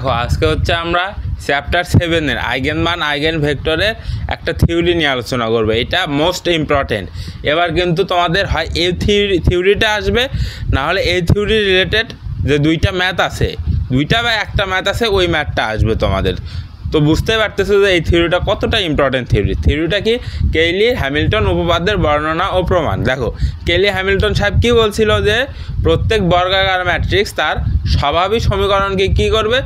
দেখো আজকে হচ্ছে আমরা চ্যাপ্টার 7-এর আইগেনমান আইগেন ভেক্টরের একটা থিওরি নিয়ে আলোচনা করব। এটা মোস্ট ইম্পর্টেন্ট। এবার কিন্তু তোমাদের হয় এই থিওরিটা আসবে, না হলে এই থিওরি রিলেটেড যে দুইটা ম্যাথ আছে, দুইটা বা একটা ম্যাথ আছে, ওই ম্যাথটা আসবে তোমাদের। তো বুঝতে পারতেছো যে এই থিওরিটা কতটা ইম্পর্টেন্ট থিওরি। থিওরিটা কি? কেইলি হ্যামিল্টন উপপাদ্যের বর্ণনা ও প্রমাণ। দেখো কেইলি হ্যামিল্টন সাহেব কী বলছিল যে প্রত্যেক বর্গাকার ম্যাট্রিক্স তার স্বাভাবিক সমীকরণকে কী করবে?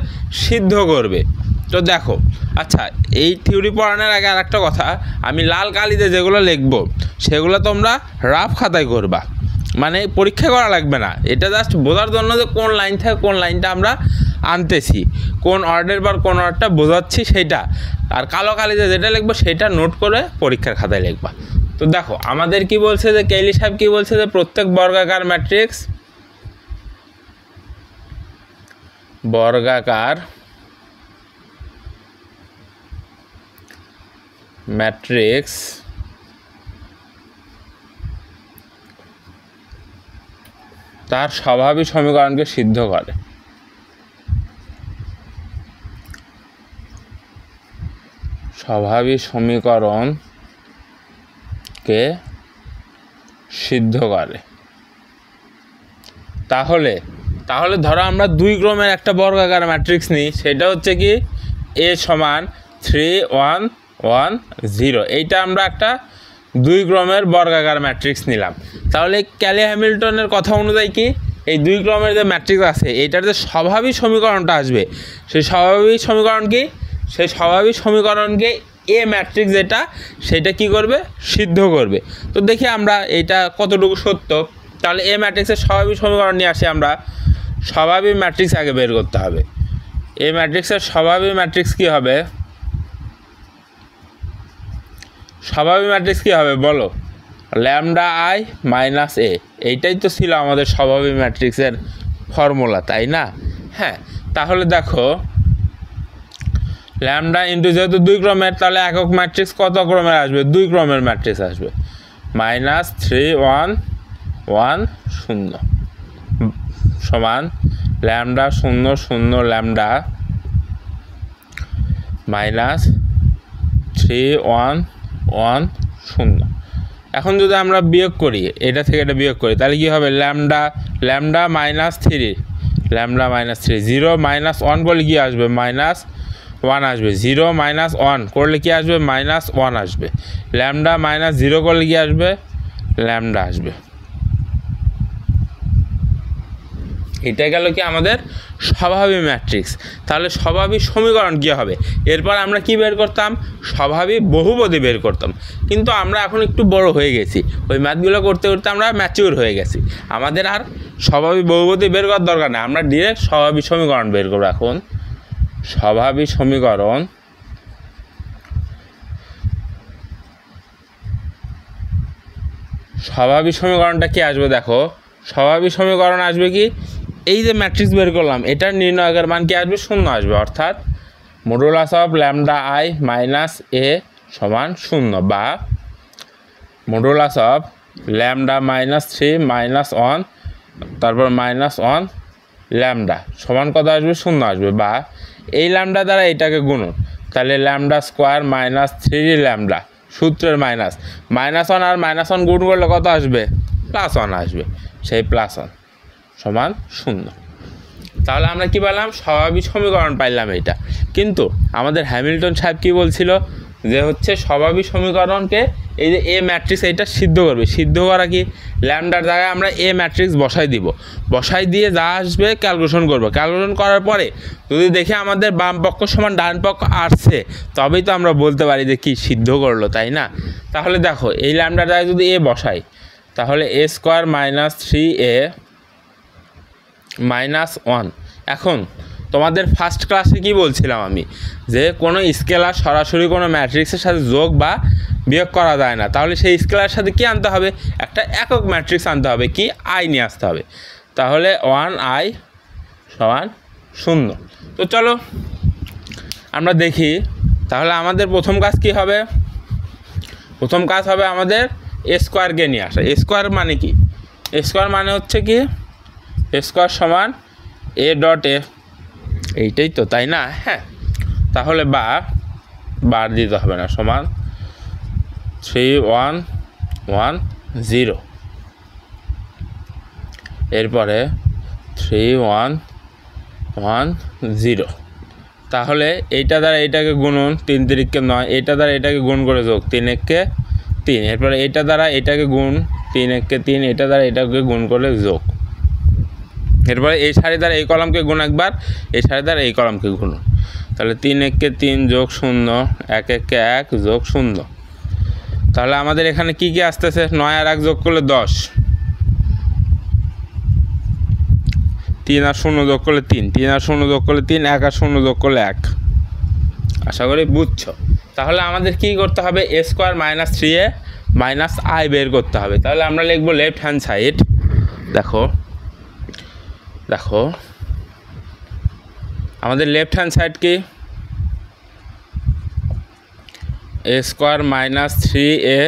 সিদ্ধ করবে। তো দেখো আচ্ছা, এই থিওরি পড়ানোর আগে আর একটা কথা, আমি লাল কালিতে যেগুলো লিখবো সেগুলো তোমরা রাফ খাতায় করবা, মানে পরীক্ষা করা লাগবে না। এটা জাস্ট বোঝার জন্য যে কোন লাইন থেকে কোন লাইনটা আমরা আনতেছি, কোন অর্ডার বা কোন অর্ডারটা বোঝাচ্ছি সেইটা। আর কালো কালিতে যেটা লিখবো সেটা নোট করে পরীক্ষার খাতায় লিখবা। তো দেখো আমাদের কি বলছে, যে কেইলি সাহেব কি বলছে, যে প্রত্যেক বর্গাকার ম্যাট্রিক্স তার স্বাভাবিক সমীকরণকে সিদ্ধ করে। স্বাভাবিক সমীকরণকে সিদ্ধ করে। তাহলে ধরো আমরা 2 ক্রমের একটা বর্গাকার ম্যাট্রিক্স নিই, সেটা হচ্ছে কি A সমান 3 1 1 0। এইটা আমরা একটা 2 ক্রমের বর্গাকার ম্যাট্রিক্স নিলাম। তাহলে কেইলি হ্যামিল্টনের কথা অনুযায়ী কি এই 2 ক্রমের যে ম্যাট্রিক্স আছে এইটার যে স্বাভাবিক সমীকরণটা আসবে, সেই স্বাভাবিক সমীকরণ কি? সেই স্বাভাবিক সমীকরণকে এ ম্যাট্রিক্স যেটা, সেটা কি করবে? সিদ্ধ করবে। তো দেখি আমরা এইটা কতটুকু সত্য। তাহলে এ ম্যাট্রিক্সের স্বাভাবিক সমীকরণ নিয়ে আসি আমরা। স্বাভাবিক ম্যাট্রিক্স আগে বের করতে হবে। এ ম্যাট্রিক্সের স্বাভাবিক ম্যাট্রিক্স কি হবে? স্বাভাবিক ম্যাট্রিক্স কী হবে বলো? Lambda I minus A. এইটাই তো ছিল আমাদের স্বাভাবিক ম্যাট্রিক্সের ফর্মুলা, তাই না? হ্যাঁ, তাহলে দেখো ল্যামডা ইন্টু যেহেতু 2 ক্রমের, তাহলে একক ম্যাট্রিক্স কত ক্রমের আসবে? 2 ক্রমের ম্যাট্রিক্স আসবে। মাইনাস 3 1 1 0 সমান ল্যামডা 0 0 ল্যামডা মাইনাস 3 1 1 0। এখন যদি আমরা বিয়োগ করি, এটা থেকে এটা বিয়োগ করি, তাহলে কী হবে? ল্যামডা মাইনাস 3 0 মাইনাস 1 করলে কী আসবে? মাইনাস 1 আসবে। 0 মাইনাস 1 করলে কী আসবে? মাইনাস 1 আসবে। ল্যামডা মাইনাস 0 করলে কী আসবে? ল্যামডা আসবে। এটা গেল কি আমাদের স্বাভাবিক ম্যাট্রিক্স। তাহলে স্বাভাবিক সমীকরণ কী হবে? এরপর আমরা কি বের করতাম? স্বাভাবিক বহুপদী বের করতাম। কিন্তু আমরা এখন একটু বড় হয়ে গেছি, ওই ম্যাথগুলো করতে করতে আমরা ম্যাচিউর হয়ে গেছি। আমাদের আর স্বাভাবিক বহুপদী বের করার দরকার নেই, আমরা ডিরেক্ট স্বাভাবিক সমীকরণ বের করব। এখন স্বাভাবিক সমীকরণটা কি আসবে? দেখো স্বাভাবিক সমীকরণ আসবে কি? এই যে ম্যাট্রিক্স বের করলাম, এটার নির্ণায়কের মান কি আসবে? 0 আসবে। অর্থাৎ modulus of lambda I minus A সমান 0, বা modulus of lambda minus 3 minus 1 তারপর মাইনাস 1 ল্যামডা সমান কত আসবে? 0 আসবে। বা এই ল্যামডা দ্বারা এটাকে গুণন, তাহলে ল্যামডা স্কোয়ার মাইনাস 3 ল্যামডা, সূত্রের মাইনাস 1 আর -1 গুণ করলে কত আসবে? +1 আসবে। সেই +1 সমান 0। তাহলে আমরা কি পেলাম? স্বাভাবিক সমীকরণ পাইলাম এইটা। কিন্তু আমাদের হ্যামিল্টন সাহেব কী বলছিল, যে হচ্ছে স্বাভাবিক সমীকরণকে এই যে এ ম্যাট্রিক্স এইটা সিদ্ধ করবে। সিদ্ধ করা কি? ল্যামডার জায়গায় আমরা এ ম্যাট্রিক্স বসাই দিব, বসাই দিয়ে যা আসবে ক্যালকুলেশন করব। ক্যালকুলেশন করার পরে যদি দেখি আমাদের বাম পক্ষ সমান ডান পক্ষ আসছে, তবেই তো আমরা বলতে পারি যে কি সিদ্ধ করলো, তাই না? তাহলে দেখো এই ল্যামডার জায়গায় যদি এ বসাই, তাহলে a square minus 3a minus 1। এখন তোমাদের ফার্স্ট ক্লাসে কি বলছিলাম আমি, যে কোনো স্কেলার সরাসরি কোনো ম্যাট্রিক্সের সাথে যোগ বা বিয়োগ করা যায় না। তাহলে সেই স্কেলারের সাথে কি আনতে হবে? একটা একক ম্যাট্রিক্স আনতে হবে, কি? আই নিয়ে আসতে হবে। তাহলে 1i সমান 0। তো চলো আমরা দেখি, তাহলে আমাদের প্রথম কাজ কি হবে? প্রথম কাজ হবে আমাদের এ স্কোয়ারকে নিয়ে আসা। এ স্কোয়ার মানে কি? এ স্কোয়ার মানে হচ্ছে কি, এ স্কোয়ার সমান এ ডট এ এইটাই তো, তাই না? হ্যাঁ, তাহলে বার দিতে হবে না, সমান 3 1 1 0, এরপরে 3 1 1 0। তাহলে এইটা দ্বারা এইটাকে গুণন, 3 3 9, এইটা দ্বারা এটাকে গুণ করে যোগ, 3 1 3, এরপরে এইটা দ্বারা এটাকে গুণ, 3 1 3, এটা দ্বারা এটাকে গুণ করে যোগ, এরপরে এই সারি দ্বারা এই কলামকে গুণ একবার, এই সারি দ্বারা এই কলামকে গুণন। তাহলে 3 1 3 যোগ 0, 1 1 1 যোগ 0। তাহলে আমাদের এখানে কি কি আসতেছে? 9 আর 1 যোগ করলে 10, 3 আর 0 যোগ করলে 3, 3 আর 0 যোগ করলে 3, 1 আর 0 যোগ করলে 1। আশা করি বুঝছো। তাহলে আমাদের কি করতে হবে? a square minus 3a minus i বের করতে হবে। তাহলে আমরা লিখবো লেফট হ্যান্ড সাইড, দেখো আমাদের লেফট হ্যান্ড সাইড কি? a square minus 3a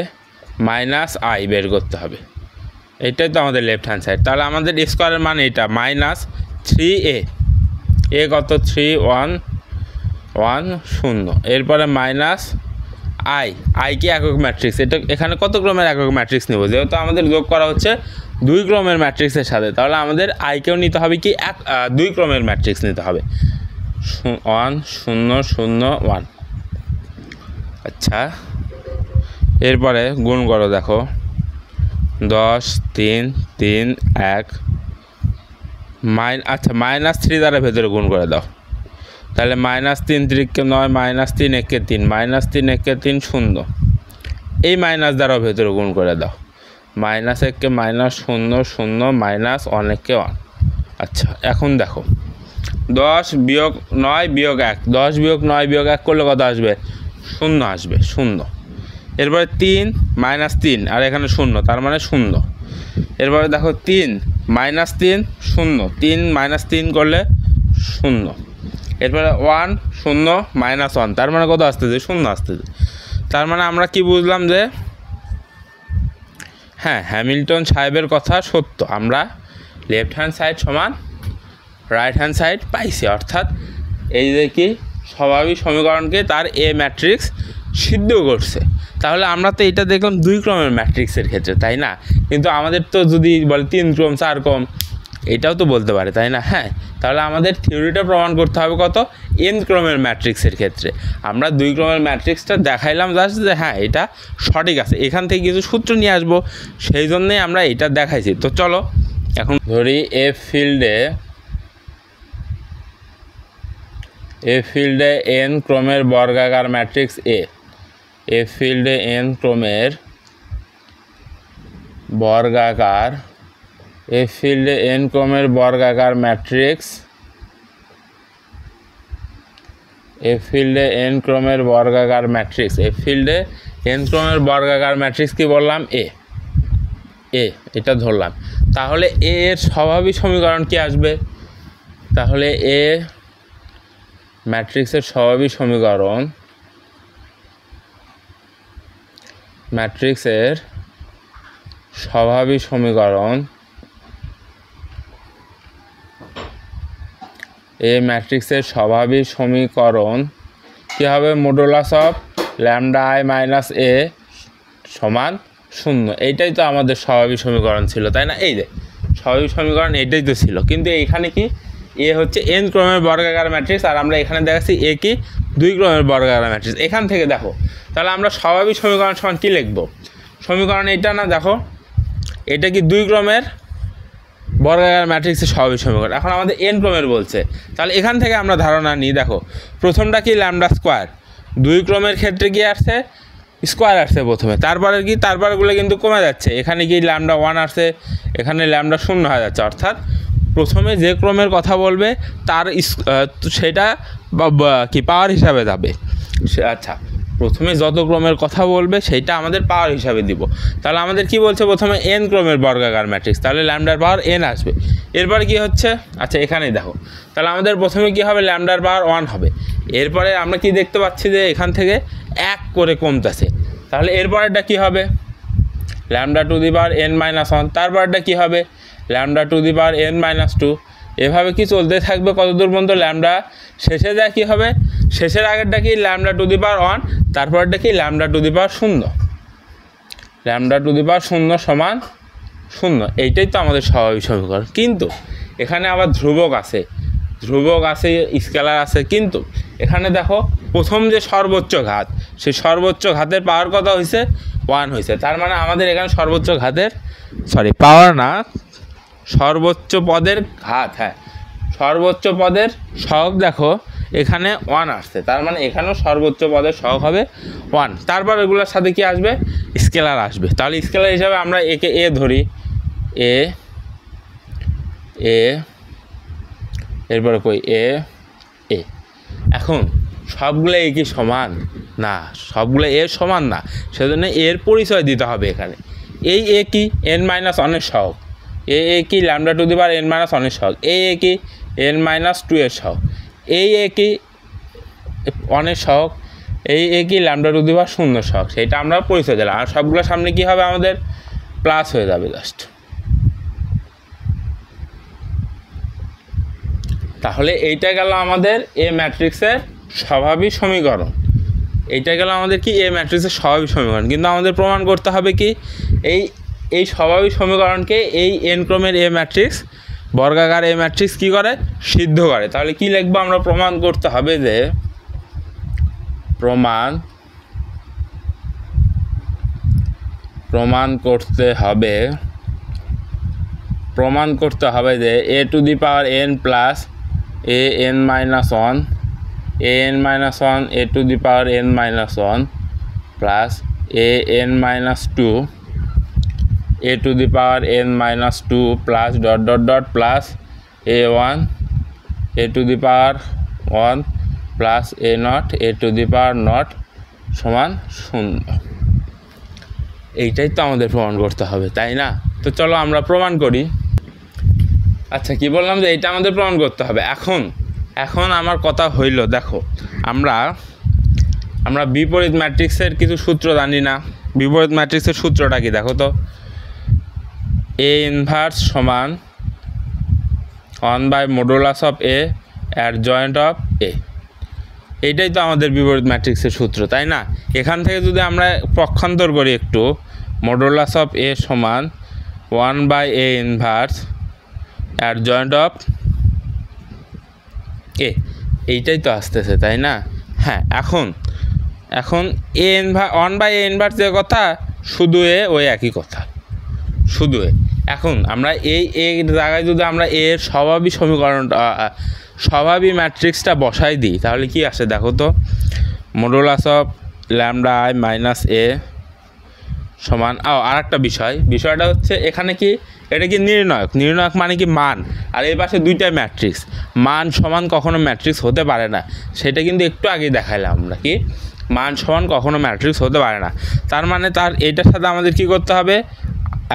minus i বের করতে হবে, এইটাই তো আমাদের লেফট হ্যান্ড সাইড। তাহলে আমাদের স্কোয়ারের মান এইটা মাইনাস 3a, এ কত? 3 1 1 0, এরপরে মাইনাস i কি একক ম্যাট্রিক্স, এটা এখানে কত ক্রমের একক ম্যাট্রিক্স নেব? যেহেতু আমাদের যোগ করা হচ্ছে 2 ক্রমের ম্যাট্রিক্সের সাথে, তাহলে আমাদের আইকেও নিতে হবে কি 2 ক্রমের ম্যাট্রিক্স নিতে হবে, 1 0 0 1। আচ্ছা, এরপরে গুণ করো, দেখো 10 3 3 1, আচ্ছা মাইনাস 3 দ্বারা ভেতরে গুণ করে দাও। তাহলে মাইনাস 3 3 9, মাইনাস 3 1 3, মাইনাস 3 1 3 0, এই মাইনাস দ্বারাও ভেতরে গুণ করে দাও, মাইনাস 1 মাইনাস 0 0, মাইনাস 1 1 1। আচ্ছা, এখন দেখো 10 বিয়োগ 9 বিয়োগ 1, 10 বিয়োগ 9 বিয়োগ 1 করলে কত আসবে? 0 আসবে, 0। এরপরে 3 মাইনাস 3, আর এখানে 0, তার মানে 0। এরপরে দেখো 3 মাইনাস 3 0, 3 মাইনাস 3 করলে 0। এরপরে 1 0 মাইনাস 1, তার মানে কত আসতেছে? 0 আসতেছে। তার মানে আমরা কি বুঝলাম? যে হ্যাঁ, হ্যামিল্টন সাহেবের কথা সত্য, আমরা লেফট হ্যান্ড সাইড সমান রাইট হ্যান্ড সাইড পাইছি, অর্থাৎ এই যে কি স্বাভাবিক সমীকরণকে তার এ ম্যাট্রিক্স সিদ্ধ করছে। তাহলে আমরা তো এটা দেখলাম 2 ক্রমের ম্যাট্রিক্সের ক্ষেত্রে, তাই না? কিন্তু আমাদের তো যদি বলে 3 ক্রম 4 ক্রম, এটাও তো বলতে পারে, তাই না? হ্যাঁ, তাহলে আমাদের থিওরিটা প্রমাণ করতে হবে কত? n ক্রমের ম্যাট্রিক্সের ক্ষেত্রে। আমরা 2 ক্রমের ম্যাট্রিক্সটা দেখাইলাম জাস্ট যে হ্যাঁ এটা সঠিক আছে, এখান থেকে কিছু সূত্র নিয়ে আসবো, সেই জন্যেই আমরা এটা দেখাইছি। তো চলো এখন ধরি এ ফিল্ডে n ক্রমের বর্গাকার ম্যাট্রিক্স এ ফিল্ডে n ক্রমের বর্গাকার, এ ফিল্ডে n ক্রমের বর্গাকার ম্যাট্রিক্স, এ ফিল্ডে n ক্রমের বর্গাকার ম্যাট্রিক্স, এ ফিল্ডে n ক্রমের বর্গাকার ম্যাট্রিক্স কি বললাম? এ এটা ধরলাম। তাহলে এ এর স্বাভাবিক সমীকরণ কি আসবে? তাহলে এ ম্যাট্রিক্সের স্বাভাবিক সমীকরণ, ম্যাট্রিক্সের স্বাভাবিক সমীকরণ, এ ম্যাট্রিক্সের স্বাভাবিক সমীকরণ কী হবে? Modulus of lambda i minus A সমান 0। এইটাই তো আমাদের স্বাভাবিক সমীকরণ ছিল, তাই না? এই যে স্বাভাবিক সমীকরণ এইটাই তো ছিল, কিন্তু এইখানে কি এ হচ্ছে n ক্রমের বর্গাকার ম্যাট্রিক্স, আর আমরা এখানে দেখাচ্ছি এ কি 2 ক্রমের বর্গাকার ম্যাট্রিক্স। এখান থেকে দেখো, তাহলে আমরা স্বাভাবিক সমীকরণ সমান কী লিখব? সমীকরণ এটা না, দেখো এটা কি 2 ক্রমের বর্গাকার ম্যাট্রিক্সের স্বাভাবিক সমীকরণ। এখন আমাদের n ক্রমের বলছে, তাহলে এখান থেকে আমরা ধারণা নিই। দেখো প্রথমটা কি? ল্যামডা স্কোয়ার, 2 ক্রমের ক্ষেত্রে কি আসছে? স্কোয়ার আসছে প্রথমে, তারপরে কি তারপরগুলো কিন্তু কমে যাচ্ছে, এখানে কি ল্যামডা 1 আসছে, এখানে ল্যামডা 0 হয়ে যাচ্ছে, অর্থাৎ প্রথমে যে ক্রমের কথা বলবে তার সেটা কি পাওয়ার হিসাবে যাবে। আচ্ছা, প্রথমে যত ক্রমের কথা বলবে সেইটা আমাদের পাওয়ার হিসাবে দিব। তাহলে আমাদের কি বলছে? প্রথমে n ক্রমের বর্গাকার ম্যাট্রিক্স, তাহলে ল্যামডার পাওয়ার n আসবে। এরপরে কি হচ্ছে? আচ্ছা এখানেই দেখো, তাহলে আমাদের প্রথমে কি হবে? ল্যামডার পাওয়ার 1 হবে। এরপরে আমরা কি দেখতে পাচ্ছি যে এখান থেকে 1 করে কমতেছে, তাহলে এরপরেরটা কি হবে? Lambda to the power n minus 1। তারপরটা কি হবে? Lambda to the power n minus 2। এভাবে কি চলতে থাকবে কতদূর পর্যন্ত ল্যামডা শেষে যায় কী হবে, শেষের আগেরটা কি ল্যামডা টু দি পাওয়ার 1, তারপরটা কি lambda to the power 0, lambda to the power 0 সমান 0। এইটাই তো আমাদের স্বাভাবিক সমীকরণ। কিন্তু এখানে আবার ধ্রুবক আছে, স্কেলার আছে, কিন্তু এখানে দেখো প্রথম যে সর্বোচ্চ ঘাত, সেই সর্বোচ্চ ঘাতের পাওয়ার কত হয়েছে, 1 হয়েছে। তার মানে আমাদের এখানে সর্বোচ্চ ঘাতের পাওয়ার না, সর্বোচ্চ পদের ঘাত, হ্যাঁ সর্বোচ্চ পদের সহগ দেখো এখানে 1 আসছে, তার মানে এখানেও সর্বোচ্চ পদের সহগ হবে 1। তারপর এগুলোর সাথে কি আসবে, স্কেলার আসবে। তাহলে স্কেলার হিসাবে আমরা একে এ ধরি, এ এরপরে কই এ। এখন সবগুলো এ কি সমান না, সবগুলো এ সমান না, সেজন্য এর পরিচয় দিতে হবে এখানে। এই এ কি n-1 এর সহগ, এ কি lambda to the power n-1 এর সহগ, এ কি n-2 এর সহগ, এই এ কি 1 এর সহগ, এই কি ল্যামডা টু দি পাওয়ার 0 সহগ, সেটা আমরা পরিচয় দিলাম। আর সবগুলোর সামনে কি হবে আমাদের প্লাস হয়ে যাবে জাস্ট। তাহলে এইটা গেল আমাদের এ ম্যাট্রিক্সের স্বাভাবিক সমীকরণ, এইটা গেল আমাদের কি এ ম্যাট্রিক্সের স্বাভাবিক সমীকরণ। কিন্তু আমাদের প্রমাণ করতে হবে কি এই স্বাভাবিক সমীকরণকে এই এন ক্রমের এ ম্যাট্রিক্স, বর্গাকার এ ম্যাট্রিক্স কী করে, সিদ্ধ করে। তাহলে কি লিখবো আমরা, প্রমাণ করতে হবে যে প্রমাণ করতে হবে যে A to the power n plus A n-1, an-1 A to the power n-1 plus A n-2 A to the power n-2 plus dot dot dot plus a1 A to the power 1 plus a0 A to the power 0 সমান 0। এইটাই তো আমাদের প্রমাণ করতে হবে, তাই না? তো চলো আমরা প্রমাণ করি। আচ্ছা, কি বললাম যে এইটা আমাদের প্রমাণ করতে হবে। এখন আমার কথা হইল, দেখো আমরা বিপরীত ম্যাট্রিক্সের কিছু সূত্র জানি না। বিপরীত ম্যাট্রিক্সের সূত্রটা কি দেখো তো, এ ইনভার্স সমান 1/মডুলাস অফ এ অ্যাডজয়েন্ট অফ এ। এইটাই তো আমাদের বিপরীত ম্যাট্রিক্সের সূত্র, তাই না? এখান থেকে যদি আমরা পক্ষান্তর করি একটু, মডুলাস অফ এ সমান 1/a ইনভার্স অ্যাডজয়েন্ট অফ এ, এইটাই তো আসতেছে, তাই না? হ্যাঁ, এখন এ 1/a ইনভার্স যে কথা, শুধু এ ওই একই কথা, শুধু এ। এখন আমরা এই জায়গায় যদি আমরা এর স্বাভাবিক ম্যাট্রিক্সটা বসাই দিই, তাহলে কি আসে দেখো তো, modulus of lambda I minus A সমান, আর একটা বিষয়টা হচ্ছে এখানে কি, এটা কি নির্ণায়ক মানে কি মান, আর এই পাশে দুইটা ম্যাট্রিক্স, মান সমান কখনো ম্যাট্রিক্স হতে পারে না, সেটা কিন্তু একটু আগে দেখাইলাম আমরা, কি মান সমান কখনো ম্যাট্রিক্স হতে পারে না। তার মানে এইটার সাথে আমাদের কি করতে হবে,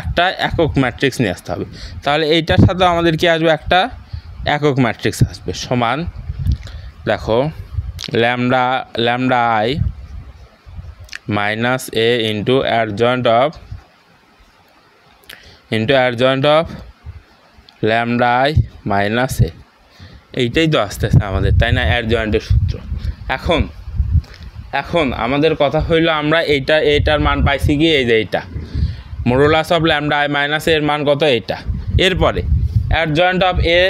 একটা একক ম্যাট্রিক্স নিয়ে আসতে হবে। তাহলে এইটার সাথে আমাদের কি আসবে, একটা একক ম্যাট্রিক্স আসবে, সমান দেখো lambda I minus A into adjoint of lambda I minus A. এইটাই তো আসতেছে আমাদের, তাই না, অ্যাডজয়েন্টের সূত্র। এখন আমাদের কথা হইলো, আমরা এইটার মান পাইছি কি, এই যে এইটা modulus of lambda I minus এর মান কত, এইটা। এরপরে অ্যাডজয়েন্ট অফ এ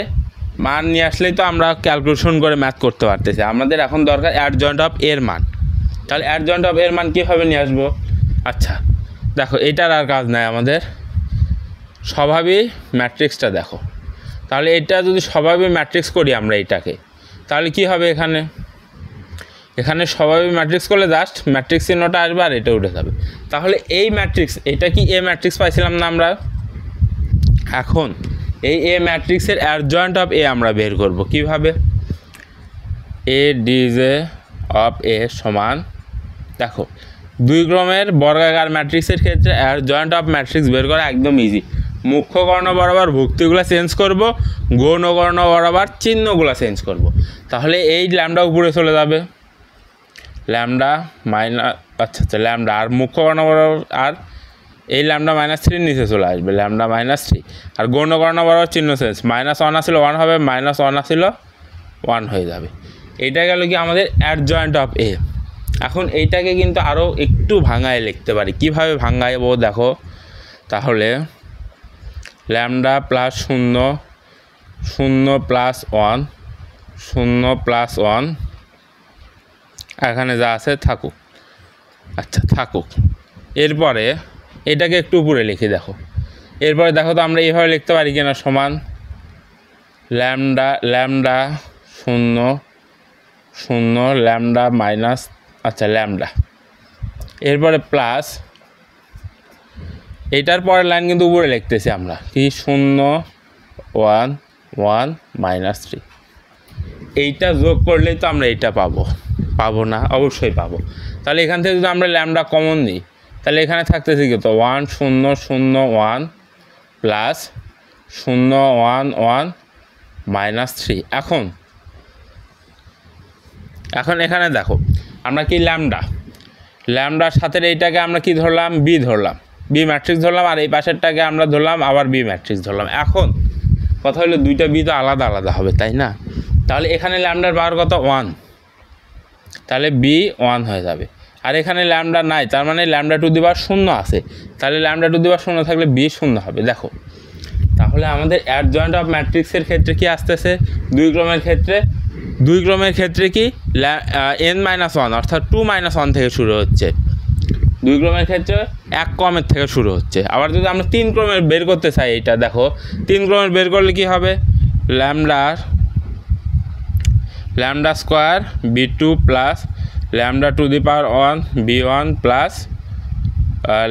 মান নিয়ে আসলেই তো আমরা ক্যালকুলেশন করে ম্যাথ করতে পারতেছি। আমাদের এখন দরকার অ্যাডজয়েন্ট অফ এর মান। তাহলে অ্যাডজয়েন্ট অফ এর মান কীভাবে নিয়ে আসবো? আচ্ছা দেখো, এটার আর কাজ নাই, আমাদের স্বাভাবিক ম্যাট্রিক্সটা দেখো। তাহলে এটা যদি স্বাভাবিক ম্যাট্রিক্স করি আমরা এইটাকে, তাহলে কি হবে, এখানে স্বাভাবিক ম্যাট্রিক্স করলে জাস্ট ম্যাট্রিক্স চিহ্নটা আসবে আর এটা উঠে যাবে। তাহলে এই ম্যাট্রিক্স, এটা কি এ ম্যাট্রিক্স পাইছিলাম না আমরা? এখন এই এ ম্যাট্রিক্সের অ্যাডজয়েন্ট অফ এ আমরা বের করব কিভাবে, এ ডিজে অফ এ সমান, দেখো 2 ক্রমের বর্গাকার ম্যাট্রিক্সের ক্ষেত্রে অ্যাডজয়েন্ট অফ ম্যাট্রিক্স বের করা একদম ইজি। মুখ্য কর্ণ বরাবর ভুক্তিগুলো চেঞ্জ করব, গৌণ কর্ণ বরাবর চিহ্নগুলো চেঞ্জ করব। তাহলে এই ল্যামডা উপরে চলে যাবে, ল্যামডা মাইনাস ল্যামডা, আর মুখ্য কর্ণ বরাবর আর এই ল্যামডা মাইনাস থ্রির নিচে চলে আসবে ল্যামডা মাইনাস থ্রি। আর গৌণ গণনা বরাবর চিহ্ন চেঞ্জ, -1 আসলে 1 হবে, -1 আসলে 1 হয়ে যাবে। এটা গেল কি আমাদের অ্যাডজয়েন্ট অফ এ। এখন এইটাকে কিন্তু আরও একটু ভাঙায় লিখতে পারি। কীভাবে ভাঙাইবো দেখো, তাহলে ল্যামডা প্লাস 0 0 প্লাস 1 0 প্লাস 1 এখানে যা আছে থাকুক, আচ্ছা থাকুক। এরপরে এটাকে একটু উপরে লিখে দেখো, এরপরে দেখো তো আমরা এইভাবে লিখতে পারি কিনা, সমান ল্যামডা 0 0 ল্যামডা মাইনাস আচ্ছা ল্যামডা, এরপরে প্লাস এইটার পরের লাইন কিন্তু উপরে লিখতেছি আমরা কি 0 1 1 -3। এইটা যোগ করলেই তো আমরা এইটা পাবো না? অবশ্যই পাবো। তাহলে এখান থেকে যদি আমরা ল্যামডা কমন নিই, তাহলে এখানে থাকতেছে কি, তো 1 0 0 1 প্লাস 0 1 1 -3। এখন এখানে দেখো আমরা কি ল্যামডার সাথে এইটাকে আমরা কি ধরলাম, বি ধরলাম, বি ম্যাট্রিক্স ধরলাম, আর এই পাশেরটাকে আমরা ধরলাম আবার বি ম্যাট্রিক্স ধরলাম। এখন কথা হলো দুইটা বি তো আলাদা আলাদা হবে, তাই না? তাহলে এখানে ল্যামডার পাওয়ার কত 1, তাহলে বি 1 হয়ে যাবে। আর এখানে ল্যামডা নাই, তার মানে ল্যামডা টু দি পাওয়ার 0 আছে, তাহলে ল্যামডা টু দি পাওয়ার 0 থাকলে বি 0 হবে। দেখো তাহলে আমাদের অ্যাডজয়েন্ট অফ ম্যাট্রিক্সের ক্ষেত্রে কি আসতেছে, দুই ক্রমের ক্ষেত্রে কি n-1 অর্থাৎ 2 - 1 থেকে শুরু হচ্ছে। দুই ক্রমের ক্ষেত্রে 1 ক্রমের থেকে শুরু হচ্ছে। আবার যদি আমরা 3 ক্রমের বের করতে চাই, এইটা দেখো 3 ক্রমের বের করলে কি হবে, lambda square b2 plus lambda to the power 1 b1 plus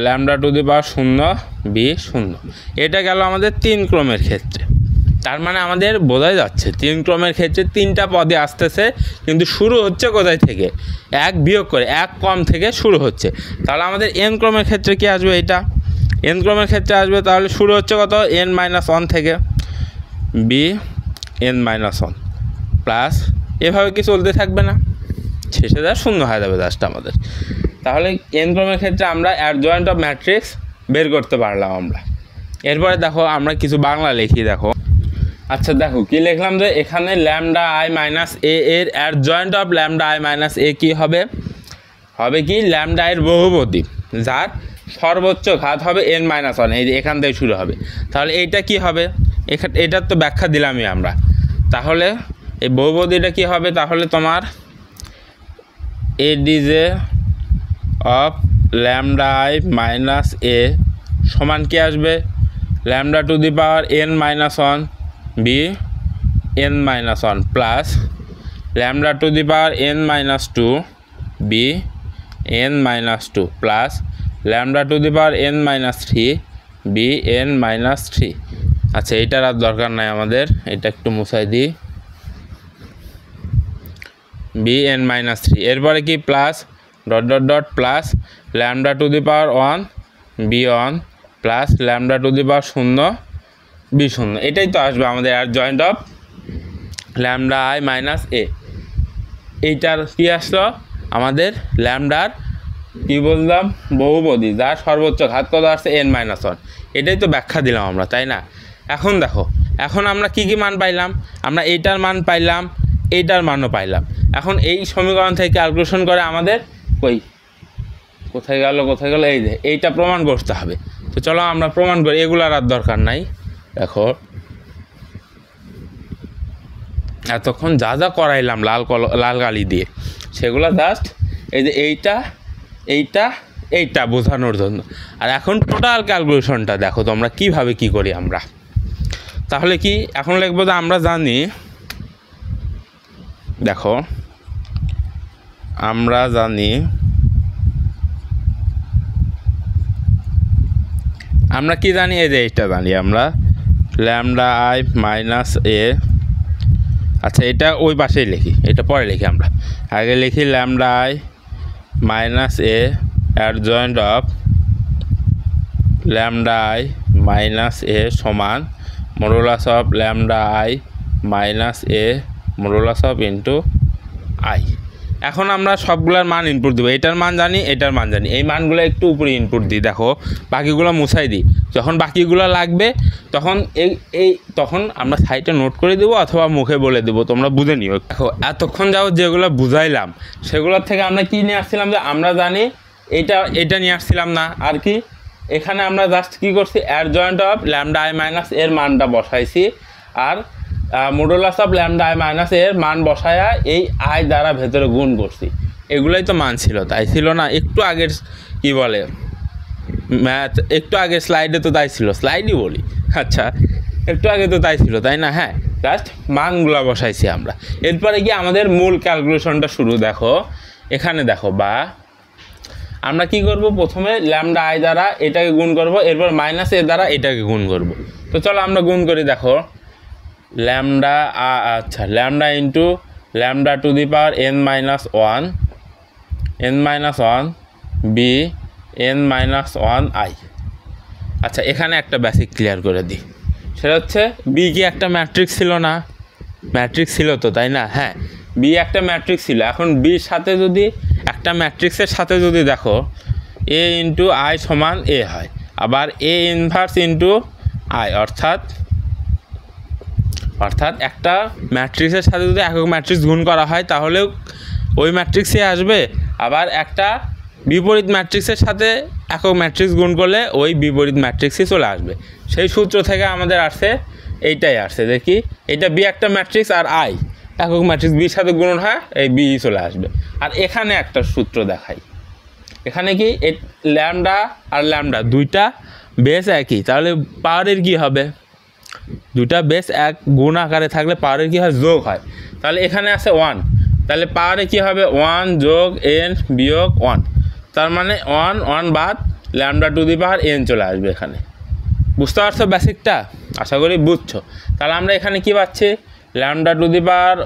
lambda to the power 0 b0। এটা গেল আমাদের 3 ক্রমের ক্ষেত্রে। তার মানে আমাদের বোঝাই যাচ্ছে 3 ক্রমের ক্ষেত্রে 3টা পদে আসতেছে, কিন্তু শুরু হচ্ছে কোথায় থেকে, 1 বিয়োগ করে 1 কম থেকে শুরু হচ্ছে। তাহলে আমাদের n ক্রমের ক্ষেত্রে কি আসবে, এটা n ক্রমের ক্ষেত্রে আসবে, তাহলে শুরু হচ্ছে কত n-1 থেকে b n-1 প্লাস এভাবে কি চলতে থাকবে না, শেষে যা 0 হয়ে যাবে জাস্ট আমাদের। তাহলে n ক্রমের ক্ষেত্রে আমরা অ্যাডজয়েন্ট অফ ম্যাট্রিক্স বের করতে পারলাম আমরা। এরপরে দেখো আমরা কিছু বাংলা লিখি। দেখো আচ্ছা দেখো কি লিখলাম, যে এখানে ল্যামডা i মাইনাস এ এর adjoint of lambda i minus A কী হবে, কি ল্যামডা এর বহুপদী যার সর্বোচ্চ ঘাত হবে n-1, এই যে এখান থেকে শুরু হবে। তাহলে এইটা কি হবে, এটার তো ব্যাখ্যা দিলামই আমরা। তাহলে এই বহুপদীটা কি হবে, তাহলে তোমার ADJ of lambda i minus A সমান কি আসবে, lambda to the power n-1 b n-1 plus lambda to the power n-2 b n-2 plus lambda to the power n-3 b n-3। আচ্ছা এইটার আর দরকার নাই আমাদের, এটা একটু মুছাই দিই, b n-3। এরপরে কি plus dot dot dot plus lambda to the power 1 b1 plus lambda to the power 0 b0। এটাই তো আসবে আমাদের adjoint of lambda i minus A. এইটার কি আসলো, আমাদের ল্যামডার কি বললাম, বহুপদী যার সর্বোচ্চ ঘাত কত আসছে n-1। এটাই তো ব্যাখ্যা দিলাম আমরা, তাই না? এখন দেখো, এখন আমরা কি মান পাইলাম, আমরা এইটার মান পাইলাম, এইটার মানও পাইলাম। এখন এই সমীকরণ থেকে ক্যালকুলেশন করে আমাদের কোথায় গেল, এই যে এইটা প্রমাণ করতে হবে। তো চলো আমরা প্রমাণ করি, এগুলার আর দরকার নাই। দেখো এতক্ষণ যা যা করাইলাম লাল কালি দিয়ে, সেগুলো জাস্ট এই যে এইটা বোঝানোর জন্য। আর এখন টোটাল ক্যালকুলেশনটা দেখো তোমরা কিভাবে কি করি আমরা। তাহলে কি এখন লিখবো যে আমরা জানি, দেখো আমরা জানি কি জানি, এই যে এইটা জানি আমরা, ল্যামডা i মাইনাস এ। আচ্ছা এটা ওই পাশেই লিখি, এটা পরে লিখি, আমরা আগে লিখি lambda i minus A adjoint of lambda i minus A সমান modulus of lambda i minus A modulus of into i। এখন আমরা সবগুলোর মান ইনপুট দেবো, এটার মান জানি, এটার মান জানি, এই মানগুলো একটু উপরে ইনপুট দিই। দেখো বাকিগুলো মুছাই দিই, যখন বাকিগুলো লাগবে তখন তখন আমরা সাইটে নোট করে দেবো অথবা মুখে বলে দেবো, তোমরা বুঝে নিও। দেখো এতক্ষণ যাও যেগুলো বুঝাইলাম সেগুলোর থেকে আমরা কি নিয়ে আসছিলাম, যে আমরা জানি এটা নিয়ে আসছিলাম না আর কি। এখানে আমরা জাস্ট কী করছি, adjoint of lambda I minus এর মানটা বসাইছি, আর modulus of lambda I minus এর মান বসায়া এই আই দ্বারা ভেতরে গুণ করছি। এগুলোই তো মান ছিল, তাই ছিল না? একটু আগের কি বলে ম্যাথ, একটু আগের স্লাইডে তো তাই ছিল, স্লাইডই বলি, আচ্ছা একটু আগে তো তাই ছিল, তাই না? হ্যাঁ, জাস্ট মানগুলো বসাইছি আমরা। এরপরে গিয়ে আমাদের মূল ক্যালকুলেশনটা শুরু। দেখো এখানে দেখো, বা আমরা কি করব, প্রথমে ল্যামডা আই দ্বারা এটাকে গুণ করব, এরপর মাইনাস এ দ্বারা এটাকে গুণ করব। তো চলো আমরা গুণ করি। দেখো lambda lambda into lambda to the power n minus one B n minus one আই। আচ্ছা এখানে একটা বেসিক ক্লিয়ার করে দিই, সেটা হচ্ছে বি কি একটা ম্যাট্রিক্স ছিল না? ম্যাট্রিক্স ছিল তো, তাই না? হ্যাঁ, বি একটা ম্যাট্রিক্স ছিল। এখন বির সাথে যদি একটা ম্যাট্রিক্সের সাথে যদি দেখো এ ইন্টু আই সমান এ হয়, আবার এ ইনভার্স ইন্টু আই, অর্থাৎ একটা ম্যাট্রিক্সের সাথে যদি একক ম্যাট্রিক্স গুণ করা হয় তাহলেও ওই ম্যাট্রিক্সে আসবে, আবার একটা বিপরীত ম্যাট্রিক্সের সাথে একক ম্যাট্রিক্স গুণ করলে ওই বিপরীত ম্যাট্রিক্সই চলে আসবে। সেই সূত্র থেকে আমাদের আসছে, এইটাই আসছে, দেখি এটা বি একটা ম্যাট্রিক্স আর আই একক ম্যাট্রিক্স বির সাথে গুণন হয়, এই বি চলে আসবে। আর এখানে একটা সূত্র দেখাই, এখানে কি ল্যামডা আর ল্যামডা দুইটা বেস একই, তাহলে পাওয়ারের কি হবে, দুটা বেস এক গুণ আকারে থাকলে পাওয়ারের কী হয়, যোগ হয়। তাহলে এখানে আছে 1, তাহলে পাওয়ারে কী হবে, 1 যোগ n বিয়োগ 1, তার মানে 1 বাদ lambda to the power n চলে আসবে এখানে। বুঝতে পারছো বেসিকটা? আশা করি বুঝছো। তাহলে আমরা এখানে কি পাচ্ছি, lambda to the power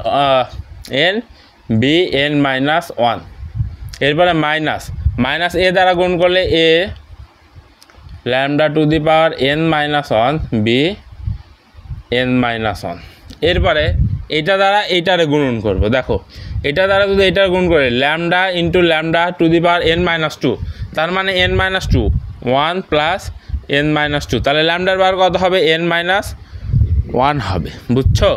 n B n minus 1, এরপরে মাইনাস এ দ্বারা গুণ করলে A lambda to the power n minus 1 B n minus 1, এরপরে এটা দ্বারা এইটারে গুণন করব। দেখো এটা দ্বারা যদি এটার গুণ করে lambda into lambda to the power n minus 2, তার মানে n minus 2 1 plus n minus 2, তাহলে ল্যামডার বার কত হবে, n মাইনাস 1 হবে। বুঝছো?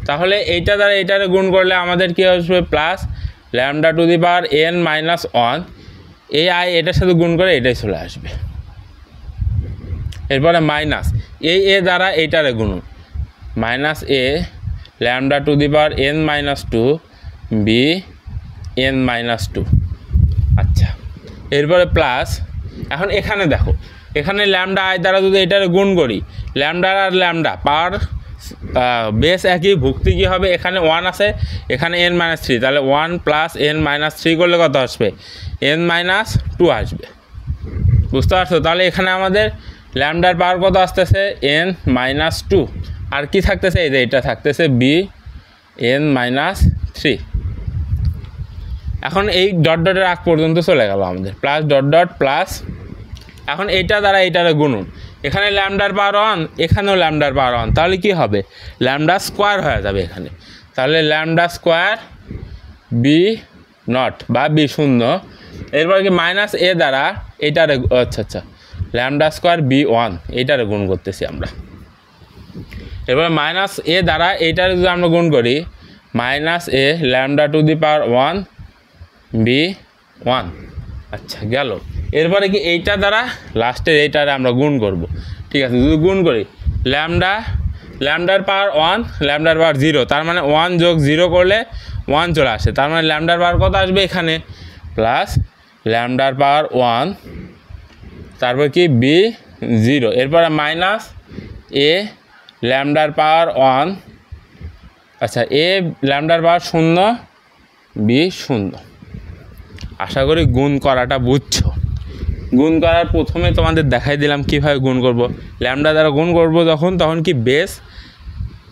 তাহলে এইটা দ্বারা এইটারে গুণ করলে আমাদের কী আসবে, plus lambda to the power n minus 1, এই আই এটার সাথে গুণ করে এটাই চলে আসবে। এরপরে মাইনাস এ দ্বারা এইটারে গুণন, minus A lambda to the power n minus 2 B n minus 2। আচ্ছা এরপরে প্লাস, এখন এখানে দেখো, এখানে ল্যামডা আই দ্বারা যদি এটারে গুণ করি, ল্যামডা আর ল্যামডা পাওয়ার বেস একই, ভুক্তি কী হবে, এখানে 1 আছে, এখানে n মাইনাস 3, তাহলে 1 প্লাস n মাইনাস 3 করলে কত আসবে, n মাইনাস 2 আসবে। বুঝতে পারছো? তাহলে এখানে আমাদের ল্যামডার পাওয়ার কত আসতেছে, n মাইনাস 2, আর কি থাকতেছে, এই যে এটা থাকতেছে বি n মাইনাস 3। এখন এই ডট ডটের আগ পর্যন্ত চলে গেল আমাদের, প্লাস ডট ডট প্লাস, এখন এইটা দ্বারা এইটারে গুণন, এখানে ল্যামডার পাওয়ার 1, এখানেও ল্যামডার পাওয়ার 1, তাহলে কি হবে, ল্যামডা স্কোয়ার হয়ে যাবে এখানে, তাহলে ল্যামডা স্কোয়ার বি নট বা বি শূন্য। এরপর কি মাইনাস এ দ্বারা এইটারে, আচ্ছা ল্যামডা স্কোয়ার বি 1 এইটারে গুণ করতেছি আমরা। এরপরে মাইনাস এ দ্বারা এইটারে যদি আমরা গুণ করি, minus A lambda to the power 1 B 1। আচ্ছা গেল। এরপরে কি এইটা দ্বারা লাস্টের এইটারে আমরা গুণ করব। ঠিক আছে, যদি গুণ করি ল্যামডার পাওয়ার 1 ল্যামডার পাওয়ার 0, তার মানে 1 যোগ 0 করলে 1 চলে আসে, তার মানে ল্যামডার পাওয়ার কত আসবে এখানে, প্লাস ল্যামডার পাওয়ার 1, তারপর কি বি 0, এরপরে মাইনাস এ ল্যামডার পাওয়ার 1, আচ্ছা এ ল্যামডার পাওয়ার 0 বি 0। আশা করি গুণ করাটা বুঝছো। গুণ করার প্রথমে তোমাদের দেখাই দিলাম কীভাবে গুণ করব। ল্যামডা দ্বারা গুণ করব তখন কি বেস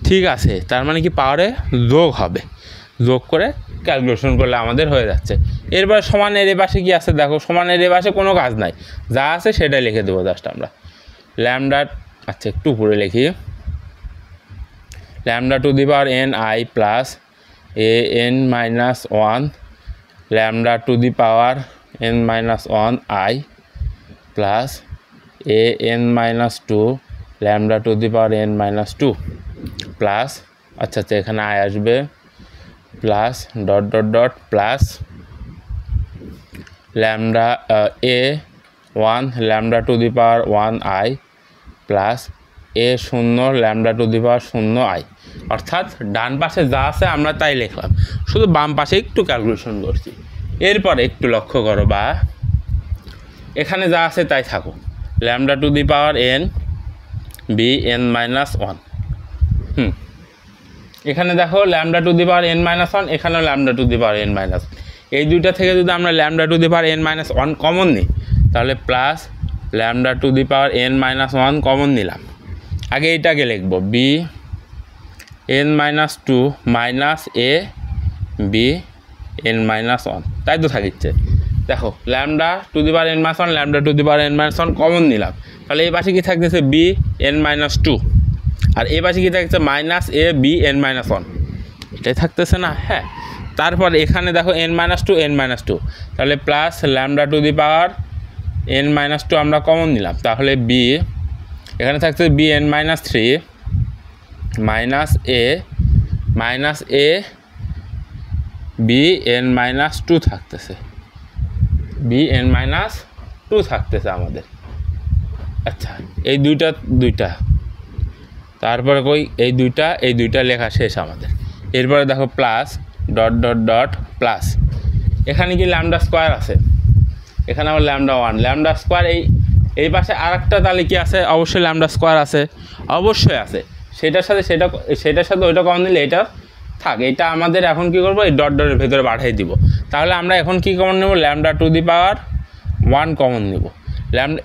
ঠিক আছে, তার মানে কি পাওয়ারে যোগ হবে, যোগ করে ক্যালকুলেশন করলে আমাদের হয়ে যাচ্ছে। এরপর সমানের এ পাশে কী আছে দেখো, সমানের এ পাশে কোনো কাজ নাই, যা আছে সেটাই লিখে দেবো জাস্ট আমরা। ল্যামডা, আচ্ছা একটু উপরে লিখি, lambda to the power n i plus a n minus 1 lambda to the power n minus 1 i plus a n minus 2 lambda to the power n minus 2 plus আচ্ছা এখানে i আসবে plus dot dot dot plus lambda a 1 lambda to the power 1i plus a 0 lambda to the power 0i। অর্থাৎ ডান পাশে যা আছে আমরা তাই লিখলাম, শুধু বাম পাশে একটু ক্যালকুলেশন করছি। এরপর একটু লক্ষ্য করো, বা এখানে যা আছে তাই থাকুক, lambda to the power n B n minus 1। এখানে দেখো lambda to the power n minus 1, এখানেও lambda to the power n minus. এই দুইটা থেকে যদি আমরা lambda to the power n minus 1 common নিই, তাহলে plus lambda to the power n minus 1 common নিলাম। আগে এইটাকে লিখবো B n minus 2 minus A B n minus 1, তাই তো থাকিচ্ছে। দেখো lambda to the power n minus 1 lambda to the power n minus 1 common নিলাম, তাহলে এই পাশে কি থাকতেছে বি n মাইনাস 2, আর এই পাশে কি থাকছে minus A B n minus 1, এটাই থাকতেছে না। হ্যাঁ, তারপর এখানে দেখো n মাইনাস 2 n মাইনাস 2, তাহলে plus lambda to the power n minus 2 আমরা কমন নিলাম, তাহলে বি এখানে থাকছে B n minus 3 minus A B n minus 2 থাকতেছে, বি n মাইনাস 2 থাকতেছে আমাদের। আচ্ছা এই দুইটা তারপরে কই এই দুইটা লেখা শেষ আমাদের। এরপরে দেখো plus dot dot dot plus, এখানে কি ল্যামডা স্কোয়ার আছে, এখানে আবার ল্যামডা 1 ল্যামডা স্কোয়ার, এই পাশে আরেকটা তাহলে কি আছে, অবশ্যই ল্যামডা স্কোয়ার আছে, অবশ্যই আছে। সেটার সাথে ওইটা কমন দিলে এটা থাক, এটা আমাদের এখন কি করব, এই ডট ডটের ভেতরে পাঠিয়ে দিব। তাহলে আমরা এখন কি কমন নেব, lambda to the power 1 common নেব।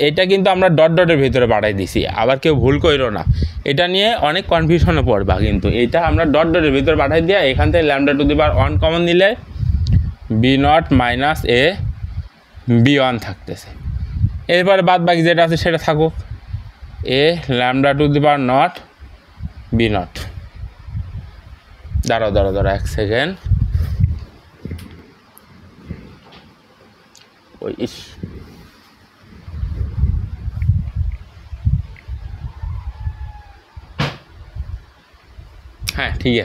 এটা কিন্তু আমরা ডট ডটের ভিতরে পাঠাই দিছি, আবার কেউ ভুল করো না, এটা নিয়ে অনেক কনফিউশনে পড়বা। কিন্তু এটা আমরা ডট ডটের ভিতরে পাঠাই দিয়ে এখান থেকে lambda to the power 1 common নিলে B naught minus A B 1 থাকতেছে। এরপরে বাদ বাকি যেটা আছে সেটা থাকুক, A lambda to the power naught B naught. দাঁড়াও 1 সেকেন্ড, ওই হ্যাঁ ঠিক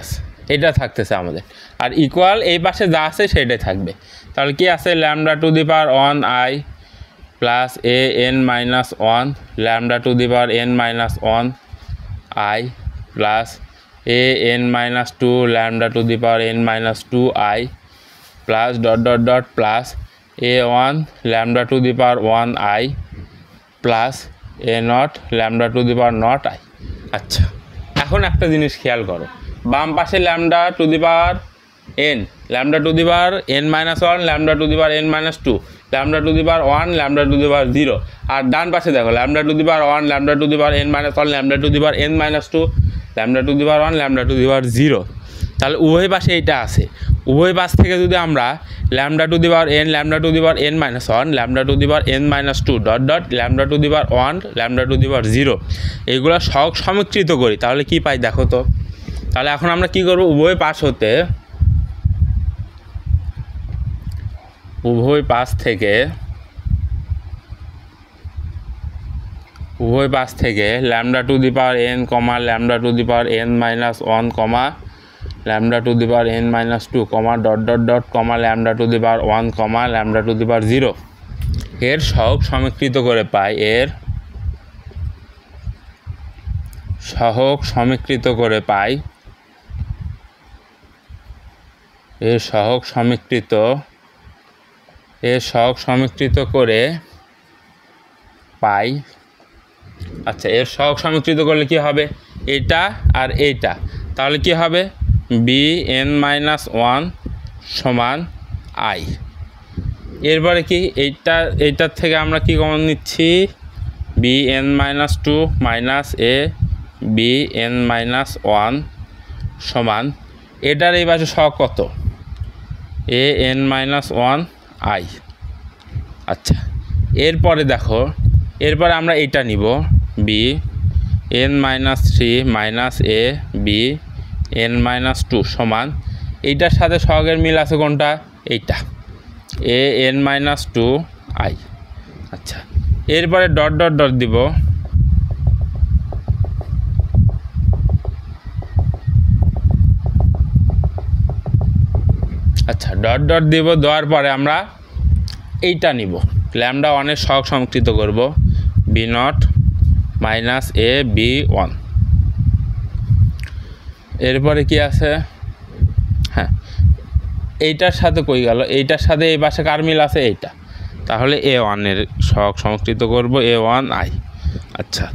আছে এটা থাকতেছে আমাদের। আর ইকুয়াল এই পাশে যা আছে সেটাই থাকবে। তাহলে কি আছে, lambda to the power 1i plus A n minus 1 lambda to the power n minus 1i plus A n minus 2 lambda to the power n minus 2i plus dot dot dot plus A 1 lambda to the power 1i plus A not lambda to the power not i। আচ্ছা এখন একটা জিনিস খেয়াল করো, বাম পাশে lambda to the power n lambda to the power n minus 1 lambda to the power n minus 2 lambda to the power 1 lambda to the power 0, আর ডান পাশে দেখো lambda to the power 1 lambda to the power n minus 1 lambda to the power n minus 2 lambda to the power 1 lambda to the power 0। তাহলে উভয় পাশে এইটা আছে, উভয় পাশ থেকে যদি আমরা lambda to the power n lambda to the power n minus 1 lambda to the power n minus 2 dot dot lambda to the power 1 lambda to the power 0 এইগুলো সহগ সমীকৃত করি, তাহলে কি পাই দেখো তো। তাহলে এখন আমরা কি করব, উভয় পাশ থেকে lambda to the power n comma lambda to the power n minus 1 comma lambda to the power n minus 2 comma dot dot dot comma lambda to the power 1 comma lambda to the power 0 এর সহগ সমীকৃত করে পাই, সহগ সমীকৃত করে পাই। আচ্ছা এর সহগ সমীকৃত করলে কি হবে, এটা আর এইটা, তাহলে কি হবে বি n মাইনাস 1 সমান i। এরপরে কি এইটার থেকে আমরা কি কমন নিচ্ছি, B n minus 2 minus A B n minus 1 সমান এটার এই পাশে সহগ কত, এ n মাইনাস 1 i। আচ্ছা এরপরে দেখো, এরপরে আমরা এইটা নিব B n minus 3 minus A B n minus 2 সমান এইটার সাথে সহগের মিল আছে কোনটা, এইটা an-2i। আচ্ছা, এরপরে ডট ডট ডট দিব, আচ্ছা ডট ডট দিব, দেওয়ার পরে আমরা এইটা নিব, ল্যামডা 1-এর সহগ সংকৃত করব, b0 মাইনাস a b1। এরপরে কি আছে, হ্যাঁ এইটার সাথে কই গেল, এইটার সাথে এই পাশে কার মিল আছে, এইটা, তাহলে a1-এর সহগ সংকৃত করব a1i। আচ্ছা,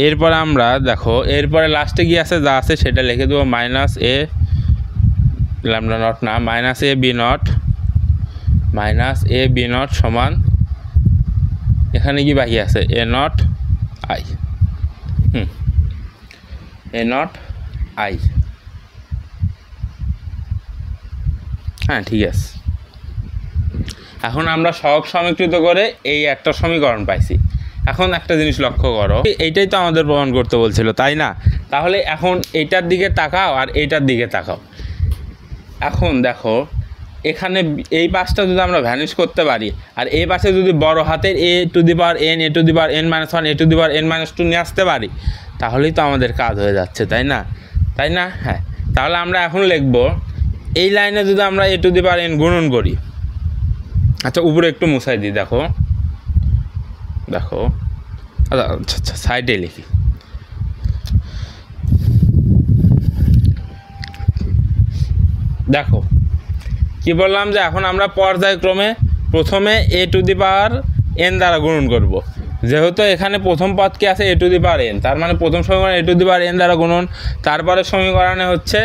এরপরে আমরা দেখো এরপরে লাস্টে কি আছে, যা আছে সেটা লিখে দেবো, মাইনাস a ল্যামডা নট না, মাইনাস a b0 সমান, এখানে কি বাকি আছে a0i, a0i। হ্যাঁ ঠিক আছে, এখন আমরা সহগ সমীকৃত করে এই একটা সমীকরণ পাইছি। এখন একটা জিনিস লক্ষ্য করো, এইটাই তো আমাদের প্রমাণ করতে বলছিল, তাই না? তাহলে এখন এইটার দিকে তাকাও আর এইটার দিকে তাকাও। এখন দেখো এখানে এই পাশটা যদি আমরা ভ্যানিশ করতে পারি আর এই পাশে যদি বড় হাতের a to the power n, a to the power n-1, a to the power n-2 নিয়ে আসতে পারি, তাহলেই তো আমাদের কাজ হয়ে যাচ্ছে, তাই না? হ্যাঁ, তাহলে আমরা এখন লিখব, এই লাইনে যদি আমরা a to the power n গুণন করি, আচ্ছা উপরে একটু মুছাই দিই, দেখো আচ্ছা সাইডে লিখি, দেখো কি বললাম যে এখন আমরা পর্যায়ক্রমে প্রথমে a to the power n দ্বারা গুণন করব। যেহেতু এখানে প্রথম পদ কি আছে a to the power n, তার মানে প্রথম সমীকরণ a to the power n দ্বারা গুণন, তারপরে সমীকরণে হচ্ছে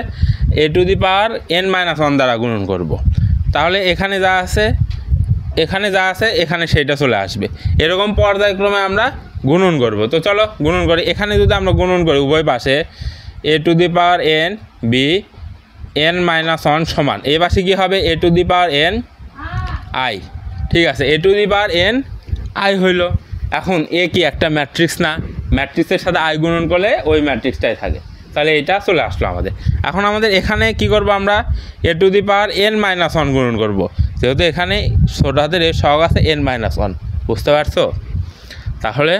a to the power n-1 দ্বারা গুণন করব। তাহলে এখানে যা আছে এখানে সেইটা চলে আসবে, এরকম পর্যায়ক্রমে আমরা গুণন করব। তো চলো গুণন করি। এখানে যদি আমরা গুণন করি উভয় পাশে a to the power n b n-1 সমান, এই পাশে কী হবে a to the power n i, ঠিক আছে, a to the power n i হইল। এখন এ কি একটা ম্যাট্রিক্স না, ম্যাট্রিক্সের সাথে i গুণন করলে ওই ম্যাট্রিক্সটাই থাকে, তাহলে এটা চলে আসলো আমাদের। এখন আমাদের এখানে কি করব, আমরা a to the power n-1 গুণন করব, যেহেতু এখানে ছোট হাতের এর সহগ আছে n-1, বুঝতে পারছো? তাহলে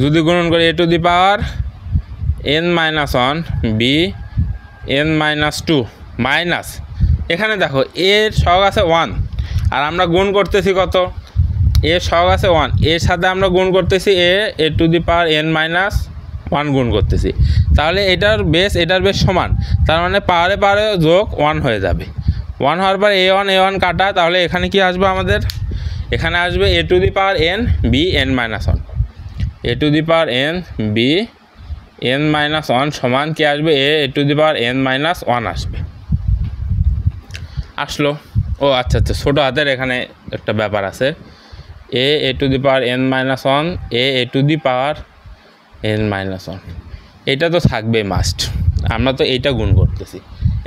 যদি গুণন করি a to the power n-1 b n-2 minus, এখানে দেখো এর সহগ আছে 1 আর আমরা গুণ করতেছি কত, এর সহগ আছে 1, এর সাথে আমরা গুণ করতেছি a to the power n-1 গুণ করতেছি, তাহলে এটার বেস সমান, তার মানে পাওয়ারে যোগ 1 হয়ে যাবে। 1 হওয়ার পর a1 কাটা, তাহলে এখানে কি আসবে আমাদের, এখানে আসবে a to the power n b n-1, a to the power n b n-1 সমান কি আসবে, a to the power n-1 আসবে, আসলো। ও আচ্ছা ছোটো হাতের এখানে একটা ব্যাপার আছে, a to the power n-1 a to the power n-1, এটা তো থাকবে মাস্ট, আমরা তো এইটা গুণ করতেছি।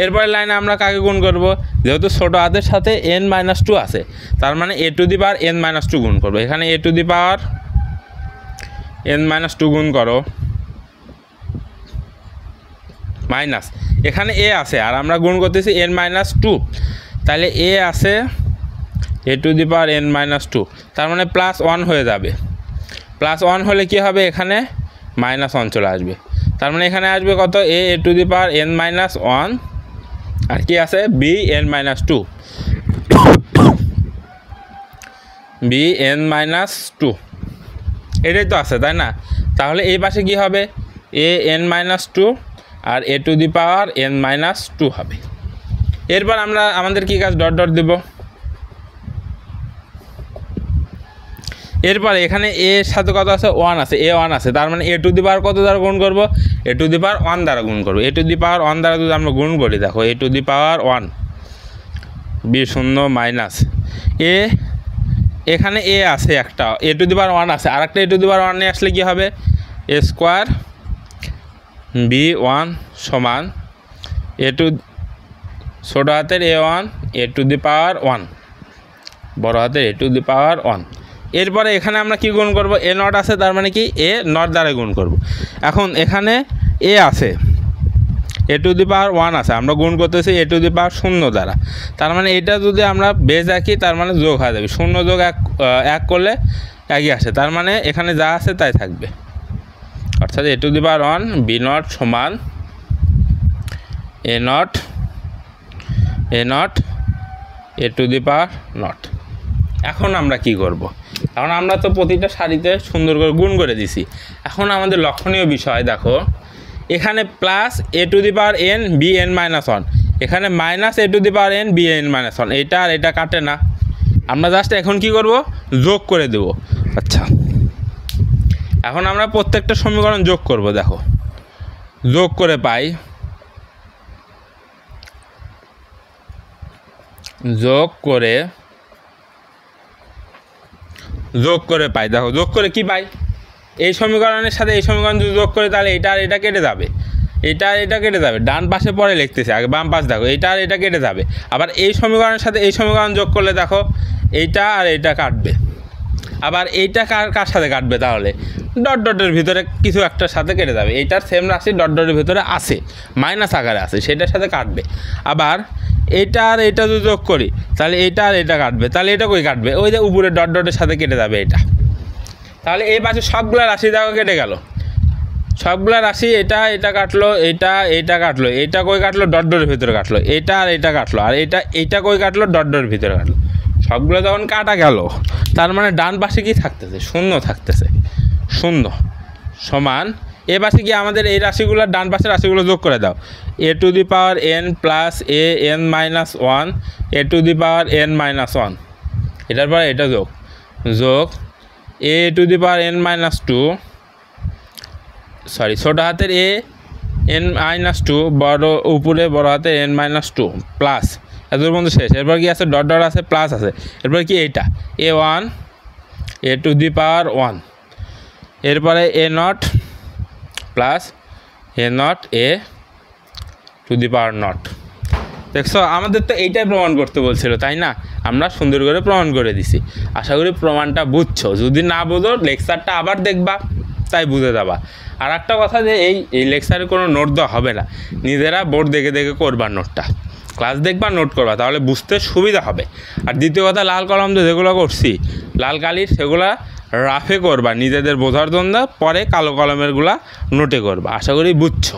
এরপরে লাইনে আমরা কাকে গুণ করব, যেহেতু ছোটো হাতের সাথে n-2 আছে, তার মানে a to the power n-2 গুণ করবো। এখানে a to the power n-2 গুণ করো, মাইনাস এখানে a আছে আর আমরা গুণ করতেছি n-2, তাহলে a আছে a to the power n-2, তার মানে +1 হয়ে যাবে। +1 হলে কি হবে, এখানে -1 চলে আসবে, তার মানে এখানে আসবে কত, a to the power n-1 আর কি আছে b n-2, b n-2 এটাই তো আছে, তাই না? তাহলে এই পাশে কি হবে, a n-2 আর a to the power n-2 হবে। এরপর আমাদের কি কাজ, ডট ডট দেব। এরপর এখানে এর সাথে কত আছে, 1 আছে, a1 আছে, তার মানে a টু দি পাওয়ার কত দ্বারা গুণ করব, a টু দি পাওয়ার 1 দ্বারা গুণ করব। a টু দি পাওয়ার 1 দ্বারা যদি আমরা গুণ করি, দেখো a to the power 1 b0 minus a, এখানে a আছে একটা, a টু দি পাওয়ার 1 আছে, আর একটা a টু দি পাওয়ার 1 নিয়ে আসলে কি হবে, a স্কোয়ার b1 সমান a টু ছোটো হাতের a1 a to the power 1 বড় হাতের a টু দি পাওয়ার 1। এরপরে এখানে আমরা কি গুণ করব, a0 আছে, তার মানে কি a0 দ্বারা গুণ করব। এখন এখানে a আছে, এ টু দি পাওয়ার 1 আছে, আমরা গুণ করতেছি এ টু দি পাওয়ার 0 দ্বারা। তার মানে এটা যদি আমরা বেজ আঁকি তার মানে যোগ হয়ে যাবে, 0 যোগ 1 করলে একই আসে, তার মানে এখানে যা আছে তাই থাকবে। অর্থাৎ A to the power 1 B naught সমান A naught A to the power naught. এখন আমরা কি করব? এখন আমরা তো প্রতিটা সারিতে সুন্দর করে গুণ করে দিছি। এখন আমাদের লক্ষণীয় বিষয় দেখো, এখানে plus A to the power N B N minus 1, এখানে minus A to the power N B N minus 1, এটা আর এটা কাটে না। আমরা জাস্ট এখন কি করব? যোগ করে দেব। আচ্ছা, এখন আমরা প্রত্যেকটা সমীকরণ যোগ করব। দেখো, যোগ করে পাই দেখো, যোগ করে কি পাই? এই সমীকরণের সাথে এই সমীকরণ যদি যোগ করে তাহলে এটা আর এটা কেটে যাবে, এটা আর এটা কেটে যাবে। ডান পাশে পরে লিখতেছি, আগে বাম পাশ দেখো, এটা আর এটা কেটে যাবে। আবার এই সমীকরণের সাথে এই সমীকরণ যোগ করলে দেখো এইটা আর এটা কাটবে। আবার এইটা কার সাথে কাটবে? তাহলে ডট ডটের ভিতরে কিছু একটার সাথে কেটে যাবে। এইটার সেম রাশি ডট ডটের ভিতরে আছে, মাইনাস আকারে আছে, সেটার সাথে কাটবে। আবার এইটা আর এটা যদি যোগ করি তাহলে এইটা আর এটা কাটবে, তাহলে এটা কই কাটবে? ওই যে উপরে ডট ডটের সাথে কেটে যাবে এটা। তাহলে এই পাশে সবগুলা রাশি দেখো কেটে গেল, সবগুলা রাশি। এটা কাটলো, এটা কাটলো, এটা কই কাটলো? ডট ডটের ভিতরে কাটলো। এটা আর এটা কাটলো, আর এটা কই কাটলো? ডট ডটের ভিতরে কাটলো। সবগুলো যখন কাটা গেল তার মানে ডান পাশে কি থাকতেছে? 0 থাকতেছে। 0 সমান এ পাশে কি আমাদের এই রাশিগুলো, ডান পাশের রাশিগুলো যোগ করে দাও। A to the power N plus A N minus 1 A to the power N minus 1, এটার পরে এটা যোগ A to the power N minus 2, sorry ছোটো হাতের এ এন মাইনাস 2, বড় উপরে বড় হাতের এন মাইনাস 2 প্লাস এত পর্যন্ত শেষ। এরপর কি আছে? ডট ডট আছে, প্লাস আছে। এরপর কি? এইটা a1 A to the power 1, এরপরে A naught plus A naught A to the power naught. দেখছো, আমাদের তো এইটাই প্রমাণ করতে বলছিল, তাই না? আমরা সুন্দর করে প্রমাণ করে দিছি। আশা করি প্রমাণটা বুঝছো। যদি না বুঝো লেকচারটা আবার দেখবা, তাই বুঝে যাবা। আর একটা কথা, যে এই লেকচারে কোনো নোট দেওয়া হবে না, নিজেরা বোর্ড দেখে দেখে করবা নোটটা। ক্লাস দেখবা, নোট করবা, তাহলে বুঝতে সুবিধা হবে। আর দ্বিতীয় কথা, লাল কলম দিয়ে যেগুলো করছি, লাল কালির, সেগুলা রাফে করবা নিজেদের বোঝার জন্য, পরে কালো কলমেরগুলা নোটে করবা। আশা করি বুঝছো।